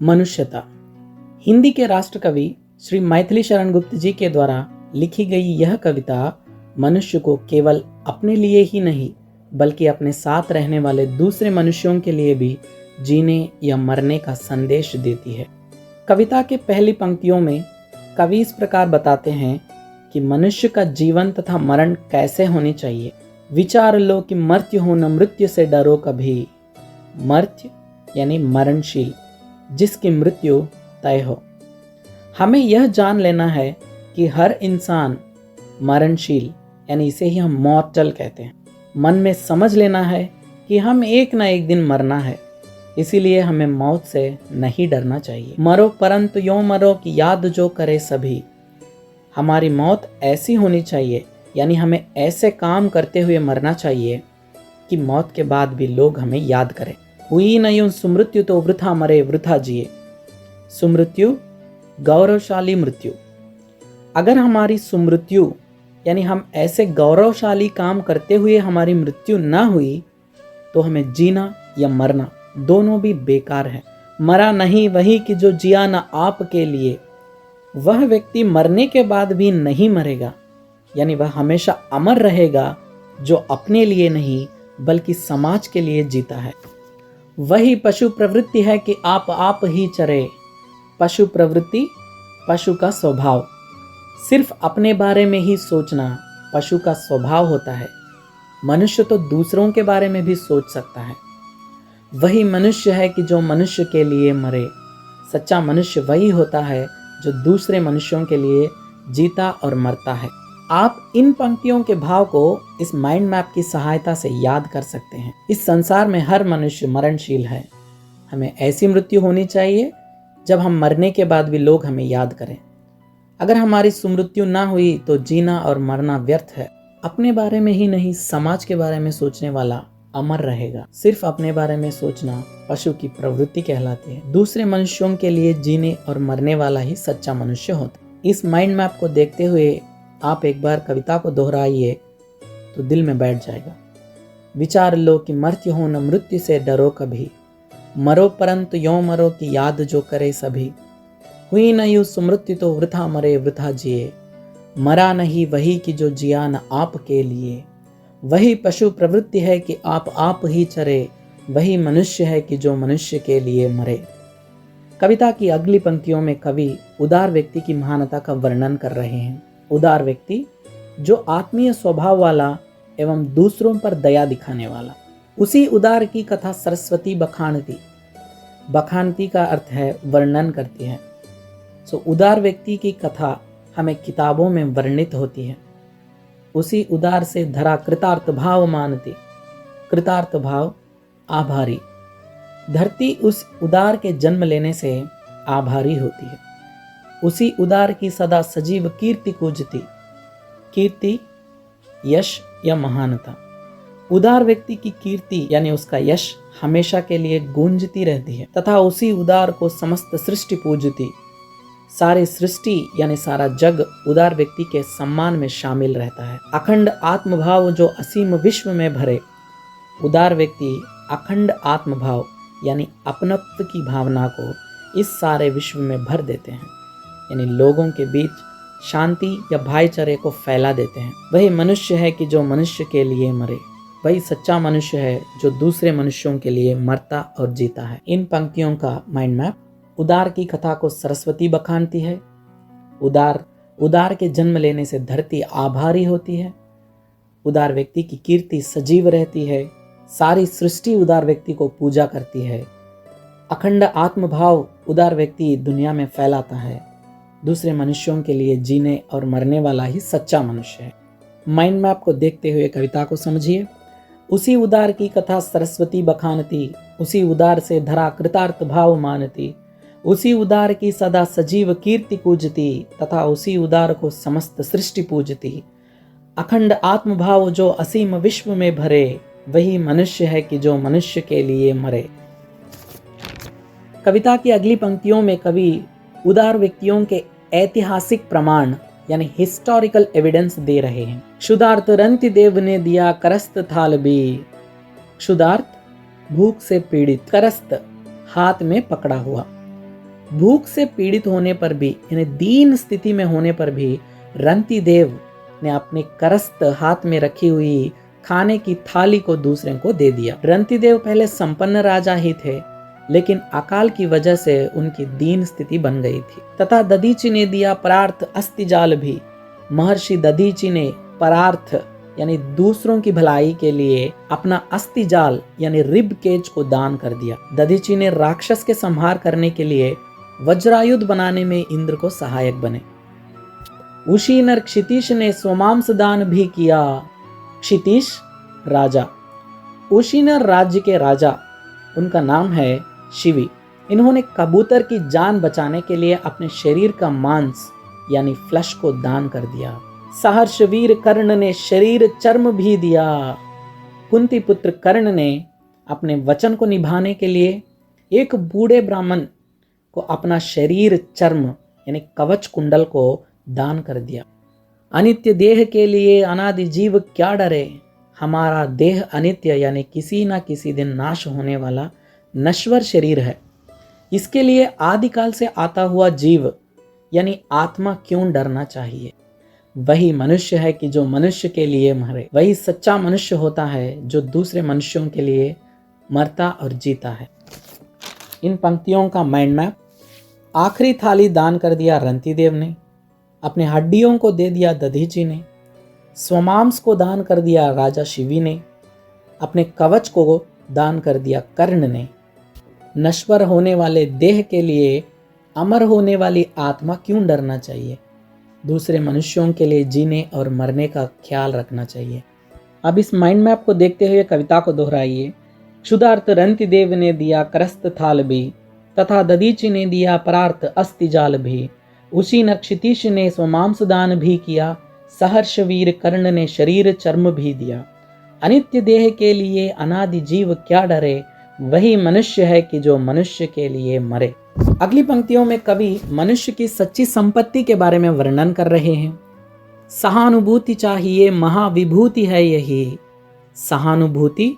मनुष्यता। हिंदी के राष्ट्र कवि श्री मैथिली शरण गुप्त जी के द्वारा लिखी गई यह कविता मनुष्य को केवल अपने लिए ही नहीं बल्कि अपने साथ रहने वाले दूसरे मनुष्यों के लिए भी जीने या मरने का संदेश देती है। कविता के पहली पंक्तियों में कवि इस प्रकार बताते हैं कि मनुष्य का जीवन तथा मरण कैसे होनी चाहिए। विचार लो कि मर्त्य हो न मृत्यु से डरो कभी। मर्त्य यानी मरणशील, जिसकी मृत्यु तय हो। हमें यह जान लेना है कि हर इंसान मरणशील यानी इसे ही हम मॉर्टल कहते हैं। मन में समझ लेना है कि हम एक न एक दिन मरना है, इसीलिए हमें मौत से नहीं डरना चाहिए। मरो परंतु यों मरो कि याद जो करे सभी। हमारी मौत ऐसी होनी चाहिए, यानी हमें ऐसे काम करते हुए मरना चाहिए कि मौत के बाद भी लोग हमें याद करें। हुई न यूं सुमृत्यु तो वृथा मरे वृथा जिए। सुमृत्यु गौरवशाली मृत्यु। अगर हमारी सुमृत्यु यानी हम ऐसे गौरवशाली काम करते हुए हमारी मृत्यु ना हुई तो हमें जीना या मरना दोनों भी बेकार है। मरा नहीं वही कि जो जिया न आपके लिए। वह व्यक्ति मरने के बाद भी नहीं मरेगा, यानी वह हमेशा अमर रहेगा जो अपने लिए नहीं बल्कि समाज के लिए जीता है। वही पशु प्रवृत्ति है कि आप ही चरे। पशु प्रवृत्ति पशु का स्वभाव। सिर्फ अपने बारे में ही सोचना पशु का स्वभाव होता है। मनुष्य तो दूसरों के बारे में भी सोच सकता है। वही मनुष्य है कि जो मनुष्य के लिए मरे। सच्चा मनुष्य वही होता है जो दूसरे मनुष्यों के लिए जीता और मरता है। आप इन पंक्तियों के भाव को इस माइंड मैप की सहायता से याद कर सकते हैं। इस संसार में हर मनुष्य मरणशील है। हमें ऐसी मृत्यु होनी चाहिए जब हम मरने के बाद भी लोग हमें याद करें। अगर हमारी सुमृत्यु ना हुई तो जीना और मरना व्यर्थ है। अपने बारे में ही नहीं समाज के बारे में सोचने वाला अमर रहेगा। सिर्फ अपने बारे में सोचना पशु की प्रवृत्ति कहलाती है। दूसरे मनुष्यों के लिए जीने और मरने वाला ही सच्चा मनुष्य होता है। इस माइंड मैप को देखते हुए आप एक बार कविता को दोहराइए तो दिल में बैठ जाएगा। विचार लो कि मर्त्य हो न मृत्यु से डरो कभी। मरो परंतु यों मरो कि याद जो करे सभी। हुई न यूं सुमृत्यु तो वृथा मरे वृथा जिए। मरा नहीं वही कि जो जिया न आपके लिए। वही पशु प्रवृत्ति है कि आप ही चरे। वही मनुष्य है कि जो मनुष्य के लिए मरे। कविता की अगली पंक्तियों में कवि उदार व्यक्ति की महानता का वर्णन कर रहे हैं। उदार व्यक्ति जो आत्मीय स्वभाव वाला एवं दूसरों पर दया दिखाने वाला। उसी उदार की कथा सरस्वती बखानती। बखानती का अर्थ है वर्णन करती है। उदार व्यक्ति की कथा हमें किताबों में वर्णित होती है। उसी उदार से धरा कृतार्थ भाव मानती। कृतार्थ भाव आभारी। धरती उस उदार के जन्म लेने से आभारी होती है। उसी उदार की सदा सजीव कीर्ति पूजती। कीर्ति यश या महानता। उदार व्यक्ति की कीर्ति यानी उसका यश हमेशा के लिए गूंजती रहती है तथा उसी उदार को समस्त सृष्टि पूजती। सारी सृष्टि यानी सारा जग उदार व्यक्ति के सम्मान में शामिल रहता है। अखंड आत्मभाव जो असीम विश्व में भरे। उदार व्यक्ति अखंड आत्मभाव यानी अपनत्व की भावना को इस सारे विश्व में भर देते हैं, यानी लोगों के बीच शांति या भाईचारे को फैला देते हैं। वही मनुष्य है कि जो मनुष्य के लिए मरे। वही सच्चा मनुष्य है जो दूसरे मनुष्यों के लिए मरता और जीता है। इन पंक्तियों का माइंड मैप। उदार की कथा को सरस्वती बखानती है। उदार के जन्म लेने से धरती आभारी होती है। उदार व्यक्ति की कीर्ति सजीव रहती है। सारी सृष्टि उदार व्यक्ति को पूजा करती है। अखंड आत्मभाव उदार व्यक्ति दुनिया में फैलाता है। दूसरे मनुष्यों के लिए जीने और मरने वाला ही सच्चा मनुष्य है। माइंड मैप को देखते हुए कविता को समझिए। उसी उदार की कथा सरस्वती बखानती। उसी उदार से धरा कृतार्थ भाव मानती। उसी उदार की सदा सजीव कीर्ति पूजती तथा उसी उदार को समस्त सृष्टि पूजती। अखंड आत्मभाव जो असीम विश्व में भरे। वही मनुष्य है कि जो मनुष्य के लिए मरे। कविता की अगली पंक्तियों में कवि उदार व्यक्तियों के ऐतिहासिक प्रमाण यानी हिस्टोरिकल एविडेंस दे रहे हैं। क्षुधार्त रंति देव ने दिया करस्त थाल भी। क्षुधार्त भूख से पीड़ित, करस्त हाथ में पकड़ा हुआ। भूख से पीड़ित होने पर भी, यानी दीन स्थिति में होने पर भी रंती देव ने अपने करस्त हाथ में रखी हुई खाने की थाली को दूसरे को दे दिया। रंती देव पहले संपन्न राजा ही थे, लेकिन अकाल की वजह से उनकी दीन स्थिति बन गई थी। तथा दधीची ने दिया परार्थ अस्थिजाल भी। महर्षि दधीची ने परार्थ यानी दूसरों की भलाई के लिए अपना अस्थिजाल यानी रिब केज को दान कर दिया। दधीची ने राक्षस के संहार करने के लिए वज्रायुध बनाने में इंद्र को सहायक बने। उशीनर क्षितिश ने स्वमांस दान भी किया। क्षितिश राजा, उशीनर राज्य के राजा, उनका नाम है शिवी। इन्होंने कबूतर की जान बचाने के लिए अपने शरीर का मांस यानी फ्लश को दान कर दिया। सहर्षवीर कर्ण ने शरीर चर्म भी दिया। कुंती पुत्र कर्ण ने अपने वचन को निभाने के लिए एक बूढ़े ब्राह्मण को अपना शरीर चर्म यानी कवच कुंडल को दान कर दिया। अनित्य देह के लिए अनादि जीव क्या डरे। हमारा देह अनित्य यानी किसी ना किसी दिन नाश होने वाला नश्वर शरीर है। इसके लिए आदिकाल से आता हुआ जीव यानी आत्मा क्यों डरना चाहिए। वही मनुष्य है कि जो मनुष्य के लिए मरे। वही सच्चा मनुष्य होता है जो दूसरे मनुष्यों के लिए मरता और जीता है। इन पंक्तियों का माइंड मैप। आखिरी थाली दान कर दिया रंती देव ने, अपने हड्डियों को दे दिया दधीची ने, स्वमांस को दान कर दिया राजा शिवी ने, अपने कवच को दान कर दिया कर्ण ने। नश्वर होने वाले देह के लिए अमर होने वाली आत्मा क्यों डरना चाहिए। दूसरे मनुष्यों के लिए जीने और मरने का ख्याल रखना चाहिए। अब इस माइंड मैप को देखते हुए कविता को दोहराइए। क्षुधार्थ रंति देव ने दिया करस्त थाल भी, तथा दधीची ने दिया परार्थ अस्थिजाल भी। उसी नक्षितिश ने स्वमांस दान भी किया। सहर्ष वीर कर्ण ने शरीर चर्म भी दिया। अनित्य देह के लिए अनादि जीव क्या डरे। वही मनुष्य है कि जो मनुष्य के लिए मरे। अगली पंक्तियों में कवि मनुष्य की सच्ची संपत्ति के बारे में वर्णन कर रहे हैं। सहानुभूति चाहिए महाविभूति है यही। सहानुभूति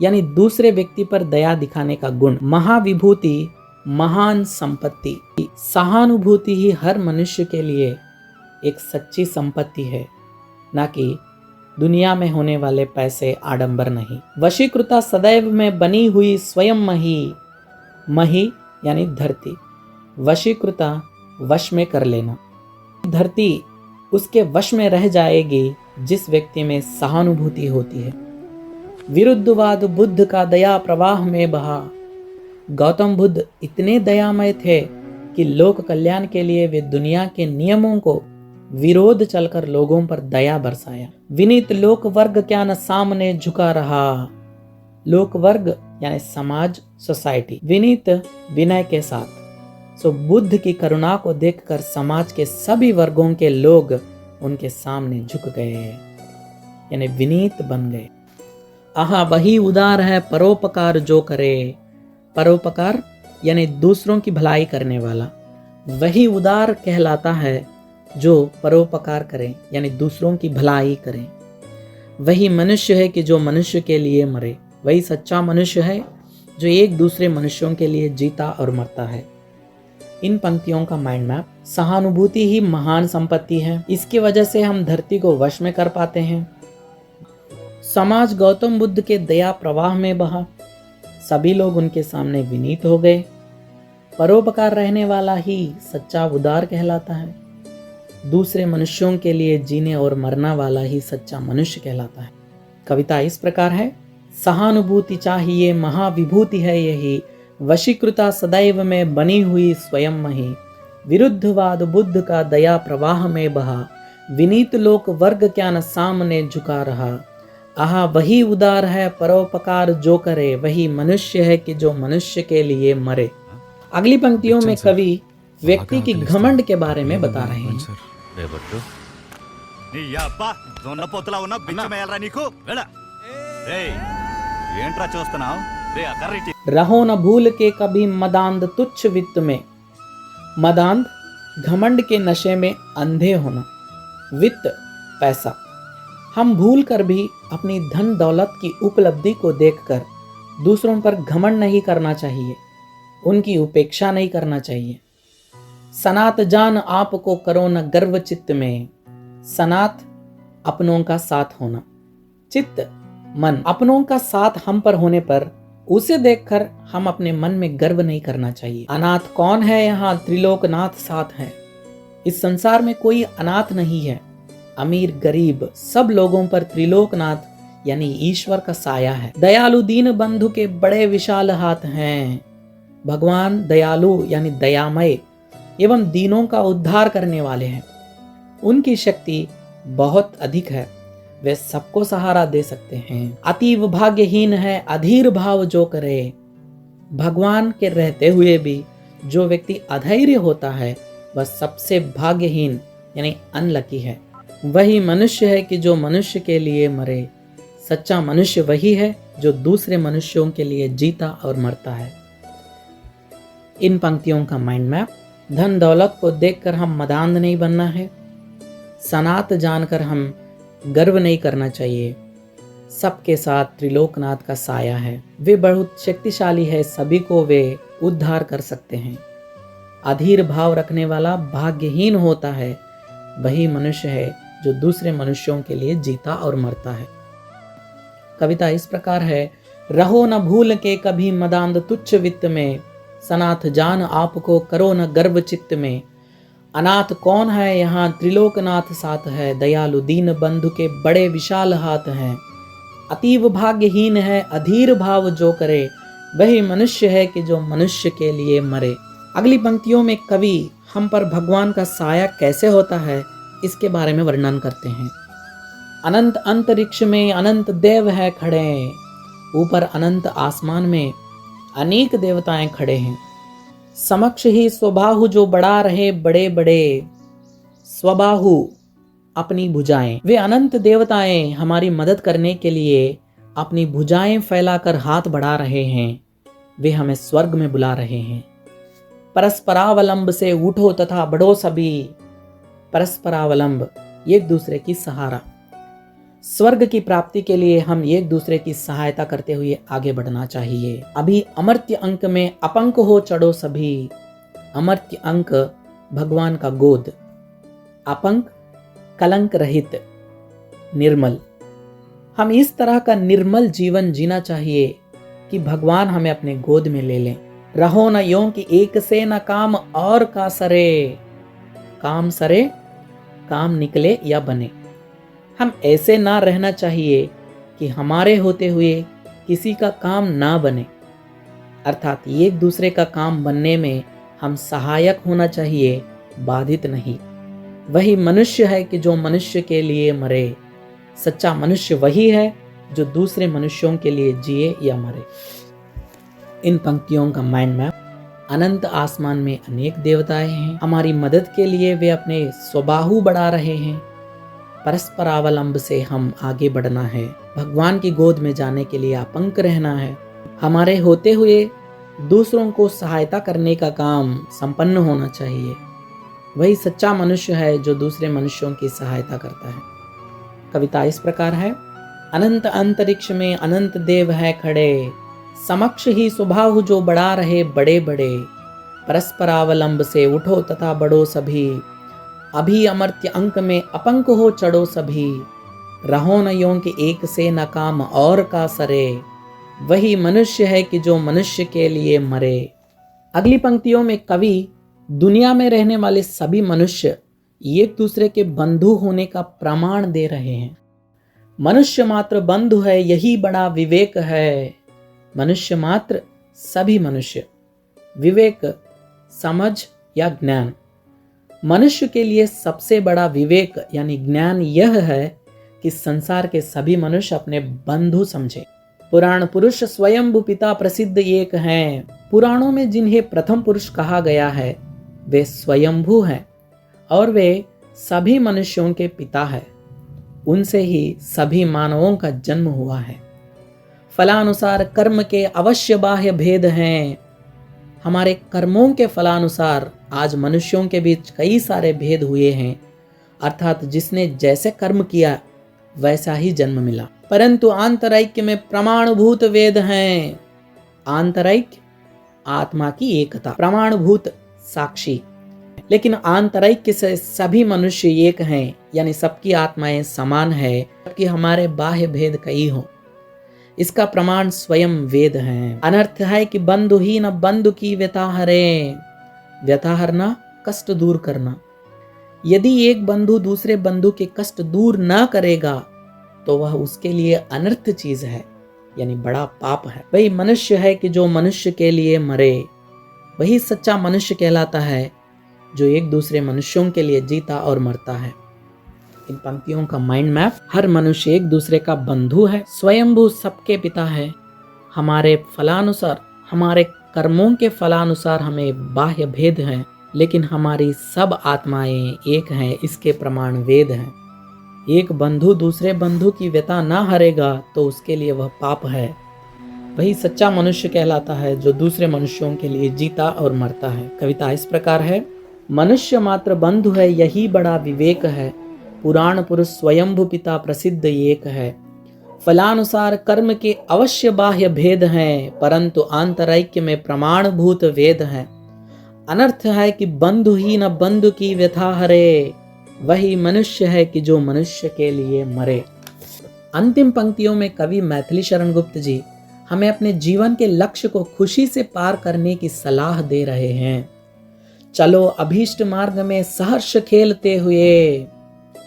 यानी दूसरे व्यक्ति पर दया दिखाने का गुण। महाविभूति महान संपत्ति। सहानुभूति ही हर मनुष्य के लिए एक सच्ची संपत्ति है, ना कि दुनिया में होने वाले पैसे आडंबर नहीं। वशीकृता सदैव में बनी हुई स्वयं मही। मही यानी धरती। वशीकृता वश में कर लेना। धरती उसके वश में रह जाएगी जिस व्यक्ति में सहानुभूति होती है। विरुद्धवाद बुद्ध का दया प्रवाह में बहा। गौतम बुद्ध इतने दयामय थे कि लोक कल्याण के लिए वे दुनिया के नियमों को विरोध चलकर लोगों पर दया बरसाया। विनीत लोक वर्ग क्या न सामने झुका रहा। लोक वर्ग यानी समाज, सोसाइटी। विनीत विनय के साथ। सो बुद्ध की करुणा को देखकर समाज के सभी वर्गों के लोग उनके सामने झुक गए, यानी विनीत बन गए। आहा वही उदार है परोपकार जो करे। परोपकार यानी दूसरों की भलाई करने वाला। वही उदार कहलाता है जो परोपकार करें यानी दूसरों की भलाई करें। वही मनुष्य है कि जो मनुष्य के लिए मरे। वही सच्चा मनुष्य है जो एक दूसरे मनुष्यों के लिए जीता और मरता है। इन पंक्तियों का माइंड मैप। सहानुभूति ही महान संपत्ति है। इसकी वजह से हम धरती को वश में कर पाते हैं। समाज गौतम बुद्ध के दया प्रवाह में बहा। सभी लोग उनके सामने विनीत हो गए। परोपकार रहने वाला ही सच्चा उदार कहलाता है। दूसरे मनुष्यों के लिए जीने और मरना वाला ही सच्चा मनुष्य कहलाता है। कविता इस प्रकार है। सहानुभूति चाहिए महाविभूति है यही। वशीकृता सदैव में बनी हुई स्वयं मही। विरुद्धवाद बुद्ध का दया प्रवाह में बहा। विनीत लोक वर्ग क्या न सामने झुका रहा। आहा वही उदार है परोपकार जो करे। वही मनुष्य है कि जो मनुष्य के लिए मरे। अगली पंक्तियों में कवि व्यक्ति की घमंड के बारे में बता रहे हैं। रहो न भूल के कभी मदांध तुच्छ वित्त में। मदांध घमंड के नशे में अंधे होना। वित्त पैसा। हम भूल कर भी अपनी धन दौलत की उपलब्धि को देखकर दूसरों पर घमंड नहीं करना चाहिए। उनकी उपेक्षा नहीं करना चाहिए। सनात जान आपको करो न गर्व चित्त में। सनात अपनों का साथ होना, चित्त मन, अपनों का साथ हम पर होने पर उसे देखकर हम अपने मन में गर्व नहीं करना चाहिए। अनाथ कौन है यहाँ, त्रिलोकनाथ साथ है। इस संसार में कोई अनाथ नहीं है। अमीर गरीब सब लोगों पर त्रिलोकनाथ यानी ईश्वर का साया है। दयालु दीन बंधु के बड़े विशाल हाथ हैं। भगवान दयालु यानी दयामय एवं दीनों का उद्धार करने वाले हैं। उनकी शक्ति बहुत अधिक है, वे सबको सहारा दे सकते हैं। अतीव भाग्यहीन है अधीर भाव जो करे। भगवान के रहते हुए भी जो व्यक्ति अधैर्य होता है वह सबसे भाग्यहीन यानी अनलकी है। वही मनुष्य है कि जो मनुष्य के लिए मरे। सच्चा मनुष्य वही है जो दूसरे मनुष्यों के लिए जीता और मरता है। इन पंक्तियों का माइंड मैप। धन दौलत को देखकर हम मदांध नहीं बनना है। सनात जानकर हम गर्व नहीं करना चाहिए। सबके साथ त्रिलोकनाथ का साया है। वे बहुत शक्तिशाली है, सभी को वे उद्धार कर सकते हैं। अधीर भाव रखने वाला भाग्यहीन होता है। वही मनुष्य है जो दूसरे मनुष्यों के लिए जीता और मरता है। कविता इस प्रकार है। रहो न भूल के कभी मदांध तुच्छ वित्त में। सनाथ जान आपको करो न गर्व चित्त में। अनाथ कौन है यहाँ, त्रिलोकनाथ साथ है। दयालु दीन बंधु के बड़े विशाल हाथ हैं। अतीव भाग्यहीन है अधीर भाव जो करे। वही मनुष्य है कि जो मनुष्य के लिए मरे। अगली पंक्तियों में कवि हम पर भगवान का साया कैसे होता है इसके बारे में वर्णन करते हैं। अनंत अंतरिक्ष में अनंत देव है खड़े। ऊपर अनंत आसमान में अनेक देवताएं खड़े हैं। समक्ष ही स्वबाहु जो बढ़ा रहे बड़े बड़े। स्वबाहु अपनी भुजाएं। वे अनंत देवताएं हमारी मदद करने के लिए अपनी भुजाएं फैलाकर हाथ बढ़ा रहे हैं। वे हमें स्वर्ग में बुला रहे हैं। परस्परावलंब से उठो तथा बढ़ो सभी। परस्परावलंब एक दूसरे की सहारा। स्वर्ग की प्राप्ति के लिए हम एक दूसरे की सहायता करते हुए आगे बढ़ना चाहिए। अभी अमर्त्य अंक में अपंक हो चढ़ो सभी। अमर्त्य अंक भगवान का गोद। अपंक कलंक रहित, निर्मल। हम इस तरह का निर्मल जीवन जीना चाहिए कि भगवान हमें अपने गोद में ले लें। रहो न यों कि एक से न काम और का सरे। काम सरे, काम निकले या बने। हम ऐसे ना रहना चाहिए कि हमारे होते हुए किसी का काम ना बने। अर्थात एक दूसरे का काम बनने में हम सहायक होना चाहिए, बाधित नहीं। वही मनुष्य है कि जो मनुष्य के लिए मरे। सच्चा मनुष्य वही है जो दूसरे मनुष्यों के लिए जिए या मरे। इन पंक्तियों का माइंड मैप। अनंत आसमान में अनेक देवताएं हैं। हमारी मदद के लिए वे अपने स्वबाहु बढ़ा रहे हैं। परस्परावलंब से हम आगे बढ़ना है। भगवान की गोद में जाने के लिए अपंक रहना है। हमारे होते हुए दूसरों को सहायता करने का काम संपन्न होना चाहिए। वही सच्चा मनुष्य है जो दूसरे मनुष्यों की सहायता करता है। कविता इस प्रकार है। अनंत अंतरिक्ष में अनंत देव है खड़े। समक्ष ही स्वभाव जो बढ़ा रहे बड़े बड़े। परस्परावलंब से उठो तथा बढ़ो सभी। अभी अमर्त्य अंक में अपंक हो चढ़ो सभी। रहो न यों कि एक से न काम और का सरे। वही मनुष्य है कि जो मनुष्य के लिए मरे। अगली पंक्तियों में कवि दुनिया में रहने वाले सभी मनुष्य एक दूसरे के बंधु होने का प्रमाण दे रहे हैं। मनुष्य मात्र बंधु है, यही बड़ा विवेक है। मनुष्य मात्र सभी मनुष्य। विवेक समझ या ज्ञान। मनुष्य के लिए सबसे बड़ा विवेक यानी ज्ञान यह है कि संसार के सभी मनुष्य अपने बंधु समझे। पुराण पुरुष स्वयंभू पिता प्रसिद्ध एक हैं। पुराणों में जिन्हें प्रथम पुरुष कहा गया है वे स्वयंभू हैं और वे सभी मनुष्यों के पिता हैं। उनसे ही सभी मानवों का जन्म हुआ है। फलानुसार कर्म के अवश्य बाह्य भेद हैं। हमारे कर्मों के फलानुसार आज मनुष्यों के बीच कई सारे भेद हुए हैं। अर्थात जिसने जैसे कर्म किया वैसा ही जन्म मिला। परंतु आंतरैक्य में प्रमाणभूत वेद हैं। आंतरैक्य आत्मा की एकता, प्रमाणभूत साक्षी। लेकिन आंतरिक से सभी मनुष्य एक हैं, यानी सबकी आत्माएं समान है, जबकि हमारे बाह्य भेद कई हों। इसका प्रमाण स्वयं वेद है। अनर्थ है कि बंधु ही न बंधु की व्यथा हरे। व्यथा हरना, कष्ट दूर करना। यदि एक बंधु दूसरे बंधु के कष्ट दूर न करेगा तो वह उसके लिए अनर्थ चीज है, यानी बड़ा पाप है। वही मनुष्य है कि जो मनुष्य के लिए मरे। वही सच्चा मनुष्य कहलाता है जो एक दूसरे मनुष्यों के लिए जीता और मरता है। इन पंक्तियों का माइंड मैप। हर मनुष्य एक दूसरे का बंधु है, स्वयंभू सबके पिता है। हमारे फलानुसार, हमारे कर्मों के फलानुसार हमें बाह्य भेद हैं, लेकिन हमारी सब आत्माएं एक हैं, इसके प्रमाण वेद हैं। एक बंधु दूसरे बंधु की व्यथा ना हरेगा तो उसके लिए वह पाप है। वही सच्चा मनुष्य कहलाता है जो दूसरे मनुष्यों के लिए जीता और मरता है। कविता इस प्रकार है। मनुष्य मात्र बंधु है, यही बड़ा विवेक है। पुराण पुरुष स्वयंभू पिता प्रसिद्ध एक है। फलानुसार कर्म के अवश्य बाह्य भेद हैं, परंतु आंतरैक्य में प्रमाणभूत वेद है। अनर्थ है कि बंधु ही न बंधु की व्यथा हरे। वही मनुष्य है कि जो मनुष्य के लिए मरे। अंतिम पंक्तियों में कवि मैथिली शरण गुप्त जी हमें अपने जीवन के लक्ष्य को खुशी से पार करने की सलाह दे रहे हैं। चलो अभीष्ट मार्ग में सहर्ष खेलते हुए।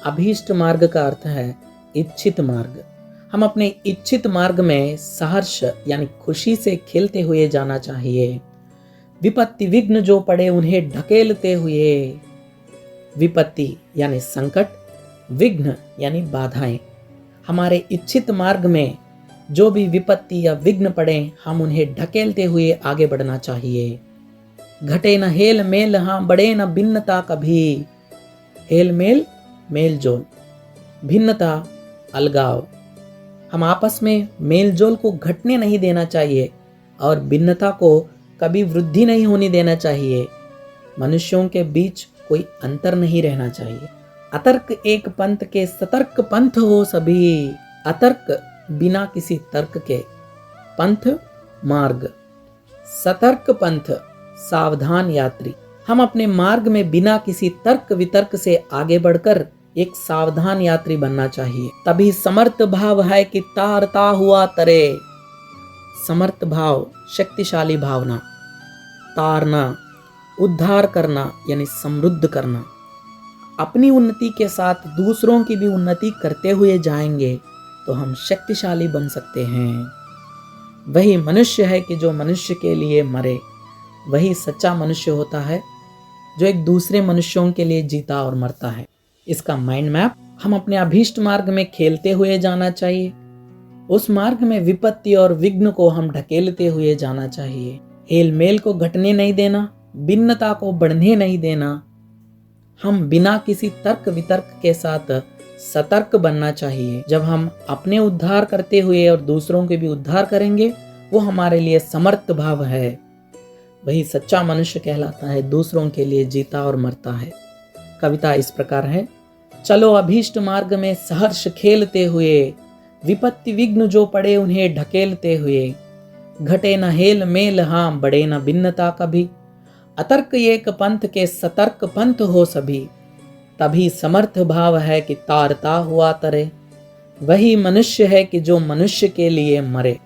अभीष्ट मार्ग का अर्थ है इच्छित मार्ग। हम अपने इच्छित मार्ग में सहर्ष यानी खुशी से खेलते हुए जाना चाहिए। विपत्ति विघ्न जो पड़े उन्हें ढकेलते हुए। विपत्ति यानी संकट, विघ्न यानी बाधाएं। हमारे इच्छित मार्ग में जो भी विपत्ति या विघ्न पड़े हम उन्हें ढकेलते हुए आगे बढ़ना चाहिए। घटे न हेल मेल, हाँ बढ़े न भिन्नता कभी। हेल मेल, मेल जोल, भिन्नता, अलगाव। हम आपस में मेल जोल को घटने नहीं देना चाहिए और भिन्नता को कभी वृद्धि नहीं होने देना चाहिए। मनुष्यों के बीच कोई अंतर नहीं रहना चाहिए। अतर्क एक पंथ के सतर्क पंथ हो सभी। अतर्क बिना किसी तर्क के, पंथ मार्ग, सतर्क पंथ सावधान यात्री। हम अपने मार्ग में बिना किसी तर्क वितर्क से आगे बढ़कर एक सावधान यात्री बनना चाहिए। तभी समर्थ भाव है कि तारता हुआ तरे। समर्थ भाव, शक्तिशाली भावना। तारना, उद्धार करना यानी समृद्ध करना। अपनी उन्नति के साथ दूसरों की भी उन्नति करते हुए जाएंगे तो हम शक्तिशाली बन सकते हैं। वही मनुष्य है कि जो मनुष्य के लिए मरे। वही सच्चा मनुष्य होता है जो एक दूसरे मनुष्यों के लिए जीता और मरता है। इसका माइंड मैप। हम अपने अभीष्ट मार्ग में खेलते हुए जाना चाहिए। उस मार्ग में विपत्ति और विघ्न को हम ढकेलते हुए जाना चाहिए। हेल मेल को घटने नहीं देना, भिन्नता को बढ़ने नहीं देना। हम बिना किसी तर्क वितर्क के साथ सतर्क बनना चाहिए। जब हम अपने उद्धार करते हुए और दूसरों के भी उद्धार करेंगे वो हमारे लिए समर्थ भाव है। वही सच्चा मनुष्य कहलाता है, दूसरों के लिए जीता और मरता है। कविता इस प्रकार है। चलो अभीष्ट मार्ग में सहर्ष खेलते हुए। विपत्ति विघ्न जो पड़े उन्हें ढकेलते हुए। घटे न हेल मेल, हाँ बढ़े न भिन्नता कभी। अतर्क एक पंथ के सतर्क पंथ हो सभी। तभी समर्थ भाव है कि तारता हुआ तरे। वही मनुष्य है कि जो मनुष्य के लिए मरे।